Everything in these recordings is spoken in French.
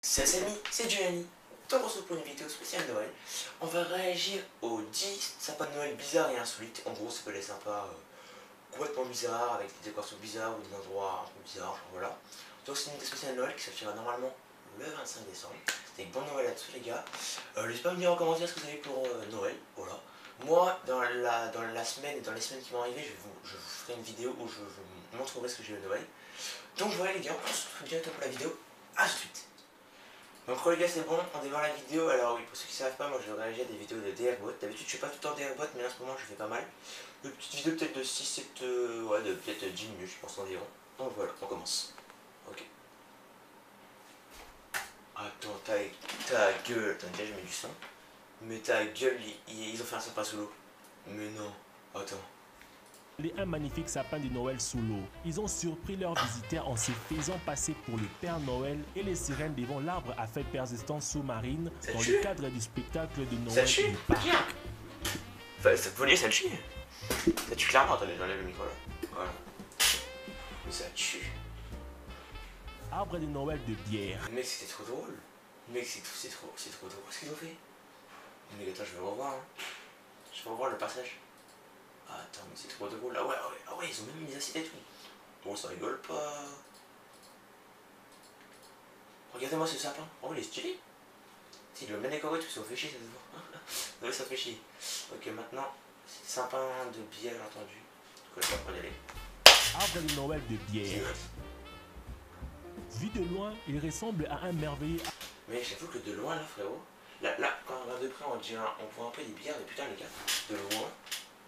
Salut amis, c'est Gianni. Donc on se retrouve pour une vidéo spéciale Noël. On va réagir aux 10 sapins de Noël bizarres et insolites. En gros, ça peut être sympa, complètement bizarres, avec des décorations bizarres ou des endroits un peu bizarres, genre voilà. Donc c'est une vidéo spéciale Noël qui sortira normalement le 25 décembre. C'était bon Noël à tous les gars. N'hésitez pas à me dire en commentaire ce que vous avez pour Noël, voilà. Moi, dans la semaine et dans les semaines qui vont arriver, je vous ferai une vidéo où je vous montrerai ce que j'ai eu à Noël. Donc voilà les gars, on se retrouve directement pour la vidéo. À tout de suite. Donc les gars, c'est bon, on démarre la vidéo. Alors oui, pour ceux qui ne savent pas, moi je réagis à des vidéos de DRBot. D'habitude je fais pas tout le temps DRBot, mais en ce moment je fais pas mal. Une petite vidéo peut-être de 6-7, ouais, de peut-être 10 minutes je pense environ. Donc voilà, on commence. Ok. Attends, ta gueule. Attends, déjà je mets du son. Mais ta gueule, ils ont fait un sapin sous l'eau. Mais non, attends. Un magnifique sapin de Noël sous l'eau. Ils ont surpris leurs visiteurs en se faisant passer pour le Père Noël et les sirènes devant l'arbre à fête persistance sous-marine dans le cadre du spectacle de Noël. Ça tue, enfin, ça te ça tue. Ça tue clairement, attendez, j'enlève le micro là. Voilà. Mais ça tue. Arbre de Noël de bière. Mec, c'était trop drôle. Mec, c'est trop drôle ce qu'ils ont fait. Mais attends, je vais revoir. Hein. Je vais revoir le passage. Ah, attends, mais c'est trop drôle. Ah ouais, ils ont même mis des acides et tout. Bon, ça rigole pas. Regardez-moi ce sapin. Oh, il est stylé. S'il le met décoré, tout ça fait chier, ça se voit. Ouais, ça fait chier. Ok, maintenant, c'est des sapins de bière, entendu. Donc, je vais pas y aller. Arbre de Noël de bière. Vu de loin, il ressemble à un merveilleux. Mais j'avoue que de loin, là, frérot. Là, quand on regarde de près, on voit un peu des bières, mais putain, les gars, de loin.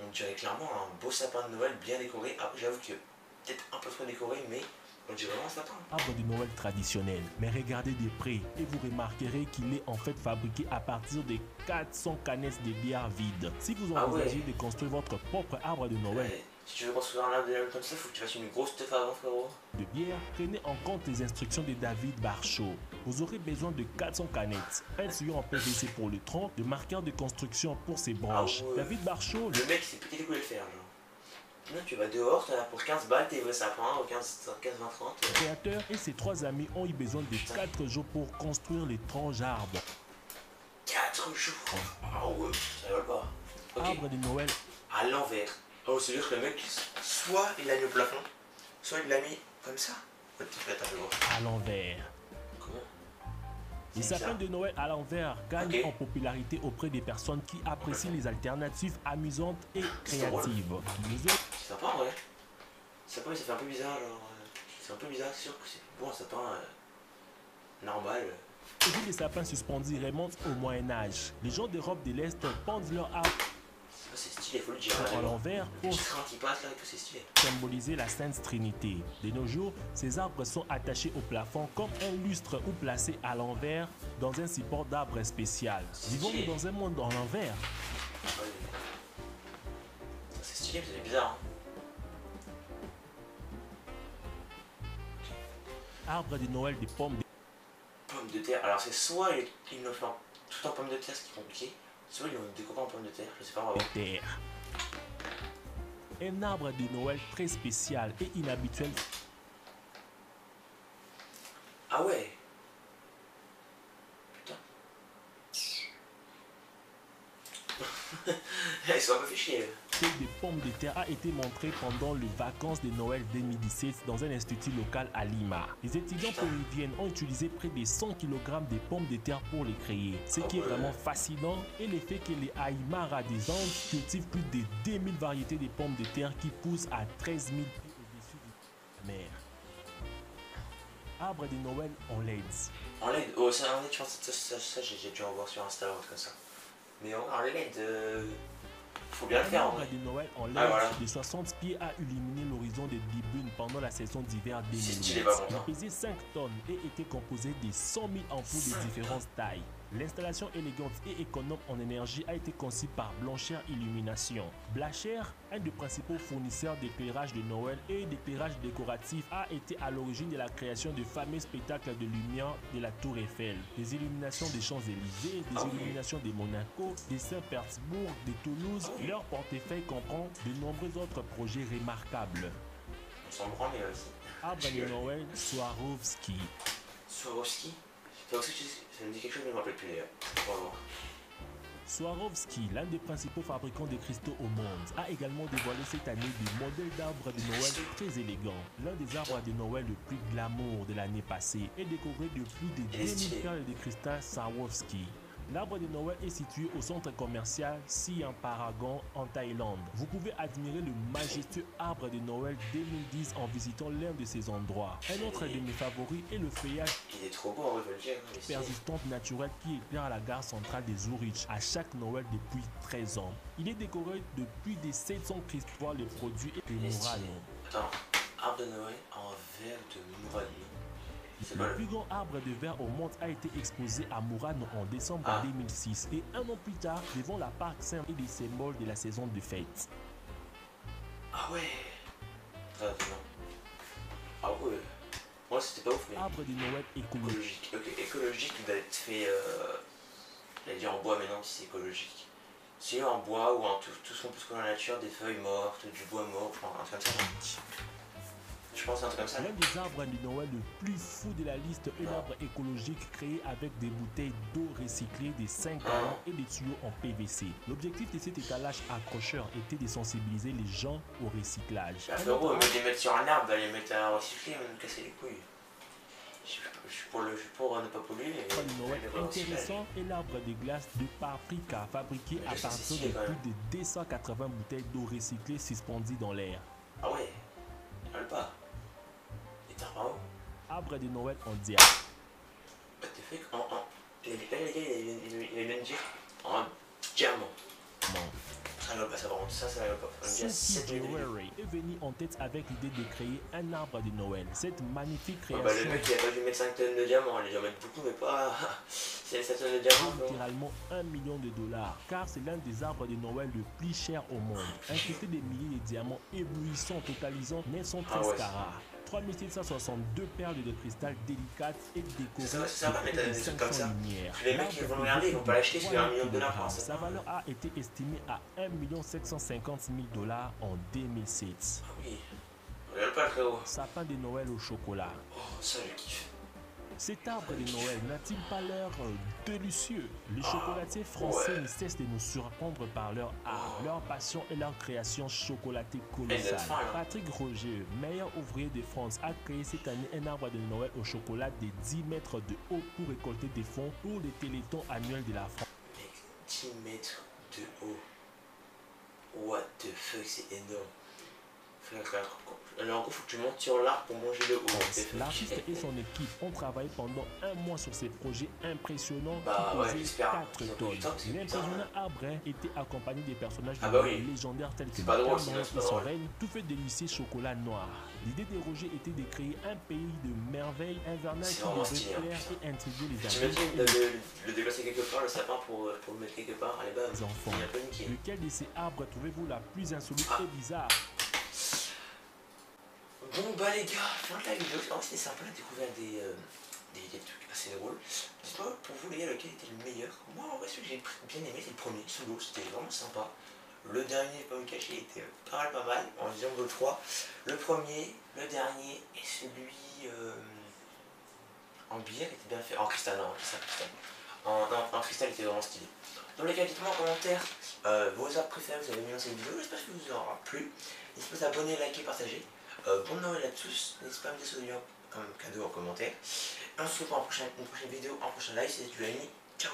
On dirait clairement un beau sapin de Noël bien décoré. Après, j'avoue que peut-être un peu trop décoré, mais on dirait vraiment un sapin. Arbre de Noël traditionnel. Mais regardez de près et vous remarquerez qu'il est en fait fabriqué à partir de 400 canettes de bière vides. Si vous envisagez de construire votre propre arbre de Noël, si tu veux construire un arbre de Noël comme ça, il faut que tu fasses une grosse teuf avant, frérot. De bière, prenez en compte les instructions de David Barchot. Vous aurez besoin de 400 canettes, un tuyau en PVC pour le tronc, de marqueurs de construction pour ses branches. Ah ouais. David Barchot, le mec, c'est petit les couilles de faire, genre. Là, tu vas dehors, tu as pour 15 balles tes vrais sapins, ou 15, 20, 30. Le créateur et ses 3 amis ont eu besoin de 4 jours pour construire l'étrange arbre. 4 jours. Ah ouais, ça rigole pas. Okay. Arbre de Noël à l'envers. Oh, c'est-à-dire que le mec, soit il l'a mis au plafond, soit il l'a mis comme ça. À l'envers. Comment? Les sapins de Noël à l'envers gagnent en popularité auprès des personnes qui apprécient les alternatives amusantes et créatives. C'est sympa en vrai. Sapin, ça fait un peu bizarre, genre. C'est un peu bizarre, c'est sûr que c'est bon un sapin normal. Aujourd'hui, les sapins suspendus remontent au Moyen-Âge. Les gens d'Europe de l'Est pendent leur arbre. C'est stylé, faut le dire. À l'envers pour symboliser la Sainte Trinité. De nos jours, ces arbres sont attachés au plafond comme un lustre ou placés à l'envers dans un support d'arbre spécial. Vivons-nous dans un monde en l'envers? C'est stylé, c'est bizarre. Arbre de Noël des pommes de terre. Alors c'est soit ils nous font tout en pommes de terre, ce qui est compliqué. Soit ils l'ont découpé en pommes de terre, je sais pas vraiment. Un arbre de Noël très spécial et inhabituel. Ah ouais. Putain. Ils sont un peu fait chier. Des pommes de terre a été montré pendant les vacances de Noël 2017 dans un institut local à Lima. Les étudiants péruviens ont utilisé près de 100 kg de pommes de terre pour les créer. Ce qui est vraiment fascinant est le fait que les Aymara des Andes cultivent plus de 2000 variétés de pommes de terre qui poussent à 13 000 pieds au-dessus de la mer. Arbre de Noël en LED. En LED? Oh, ça en LED, je pense que ça j'ai dû en voir sur Insta ou comme ça. Mais en LED, faut bien le faire. Arbre de Noël en LED de 60 pieds a illuminé l'horizon de Dibune pendant la saison d'hiver 2008. Il pesait 5 tonnes et était composé de 100 000 ampoules de différentes tailles. L'installation élégante et économe en énergie a été conçue par Blancher Illumination. Blacher, un des principaux fournisseurs d'éclairage de Noël et d'éclairage décoratif, a été à l'origine de la création du fameux spectacle de lumière de la Tour Eiffel, des illuminations des Champs-Élysées, des illuminations de Monaco, de Saint-Pétersbourg, de Toulouse. Leur portefeuille comprend de nombreux autres projets remarquables. On s'en branle, mais aussi. Arbre de Noël Swarovski. Swarovski? Donc ça me dit quelque chose, mais je ne me rappelle plus d'ailleurs. On va voir. Swarovski, l'un des principaux fabricants de cristaux au monde, a également dévoilé cette année des modèles d'arbres de Noël très élégants. L'un des arbres de Noël le plus glamour de l'année passée est décoré de plus de 2000 perles de cristal Swarovski. L'arbre de Noël est situé au centre commercial Siam Paragon en Thaïlande. Vous pouvez admirer le majestueux arbre de Noël 2010 en visitant l'un de ces endroits. Un autre de mes favoris est le feuillage persistante naturelle qui éclaire à la gare centrale des Zurich à chaque Noël depuis 13 ans. Il est décoré de plus de 700 cristaux, les produits et Murano. Attends, arbre de Noël en verre de Murano. Le plus grand arbre de verre au monde a été exposé à Murano en décembre 2006 et un an plus tard devant la Parc Saint et des symboles de la saison de fête. Ah ouais. Ah ouais. Moi c'était pas ouf mais... Arbre de Noël écologique. Ok, écologique il doit être fait... j'allais dire en bois mais non si c'est écologique. Sinon en bois ou en tout ce qu'on peut trouver dans la nature, des feuilles mortes, du bois mort, je pense un truc comme ça. Je pense un truc comme ça. L'un des arbres de Noël le plus fou de la liste est l'arbre écologique créé avec des bouteilles d'eau recyclées, des 5 gallons et des tuyaux en PVC. L'objectif de cet étalage accrocheur était de sensibiliser les gens au recyclage. Frérot, mais les mettre sur un arbre, les mettre à recycler, me casser les couilles. Je suis pour ne pas polluer. Le Noël intéressant est l'arbre de glace de paprika fabriqué à partir de plus de 280 bouteilles d'eau recyclées suspendues dans l'air. Ah ouais, je pas. Arbre de Noël en diamant. T'es fait en... Les gars, il vient de dire en diamant. Ça ne va pas, ça va rendre ça ne va pas. Sophie Jewelry est venu en tête avec l'idée de créer un arbre de Noël. Cette magnifique création... le mec il a pas dû mettre 5 tonnes de diamants, il a dû en mettre beaucoup mais pas... C'est 7 tonnes de diamants. Littéralement $1 million, car c'est l'un des arbres de Noël le plus cher au monde. Incrusté des milliers de diamants éblouissants totalisant 913 carats. 3762 perles de cristal délicates et décorées ça va, mais t'as des trucs comme ça. lumière. Les mecs qui vont le regarder, ils vont pas l'acheter sur $1 million. Sa valeur a été estimée à $1 750 000 en 2007. Ah oui, regarde pas très haut. Sapin de Noël au chocolat. Oh, ça je kiffe. Cet arbre de Noël n'a-t-il pas l'air délicieux? Les chocolatiers français ne cessent de nous surprendre par leur art, leur passion et leur création chocolatée colossale. Patrick Roger, meilleur ouvrier de France, a créé cette année un arbre de Noël au chocolat de 10 mètres de haut pour récolter des fonds pour le Téléthon annuel de la France. Mec, 10 mètres de haut. What the fuck, c'est énorme. Alors en gros, faut que tu montes sur l'arbre pour manger le haut. L'artiste et son équipe ont travaillé pendant un mois sur ces projets impressionnants qui pesaient 4 tonnes. L'impressionnant arbre était accompagné des personnages légendaires tels que Noël et son règne, tout fait de lycée chocolat noir. L'idée de Roger était de créer un pays de merveilles invernales qui devait plaire et intriguer les adultes. Le déplacer quelque part, le sapin pour le mettre quelque part à la base. Enfants. Lequel de ces arbres trouvez-vous la plus insolite et bizarre? Bon bah les gars, fin de la vidéo, c'était sympa de découvrir des trucs assez drôles. Dites-moi pour vous les gars lequel était le meilleur. Moi en vrai celui que j'ai bien aimé c'est le premier, solo, c'était vraiment sympa. Le dernier pas me cacher était pas mal, en disant le 3. Le premier, le dernier et celui en bière était bien fait. En cristal, non, c'est ça, cristal. En cristal il était vraiment stylé. Dans les cas, dites-moi en commentaire vos arbres préférés, vous avez mis dans cette vidéo, j'espère que vous aura plu. N'hésitez pas à vous abonner, liker, partager. Bon Noël à tous, n'hésitez pas à me dire comme cadeau en commentaire. On se retrouve pour une prochaine vidéo, un prochain live, c'est du Ciao.